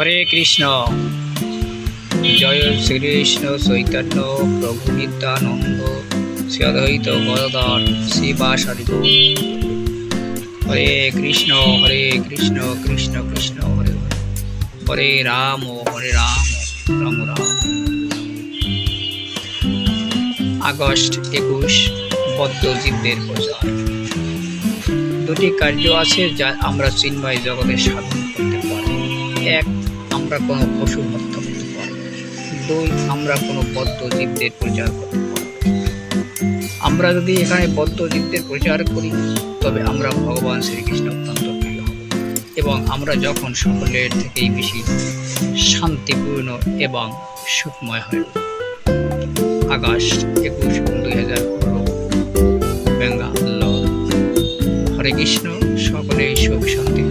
হরে কৃষ্ণ। জয় শ্রীকৃষ্ণ চৈতন্য প্রভু নিত্যানন্দ শ্রী অদ্বৈত গদাধর শিবাসাদি গৌর। হরে কৃষ্ণ কৃষ্ণ কৃষ্ণ হরে হরে, হরে রাম রাম রাম। আগস্ট 21 বদ্ধজীবদের প্রচার। দুটি কার্য আছে যা আমরা চিন্ময় জগতে সাধন করতে পারি। এক, আমরা কোনো পশু হত্যা করতে পারি। দুই, আমরা কোনো বদ্ধজীবদের প্রচার করতে পারি। আমরা যদি এখানে বদ্ধজীবদের প্রচার করি তবে আমরা ভগবান শ্রীকৃষ্ণ অত্যন্ত প্রিয় হব এবং আমরা যখন সকলের থেকেই বেশি শান্তিপূর্ণ এবং সুখময় হয়ে উঠব। আগস্ট 21, 2015, বেঙ্গালোর। হরে কৃষ্ণ। সকলেই সুখ শান্তি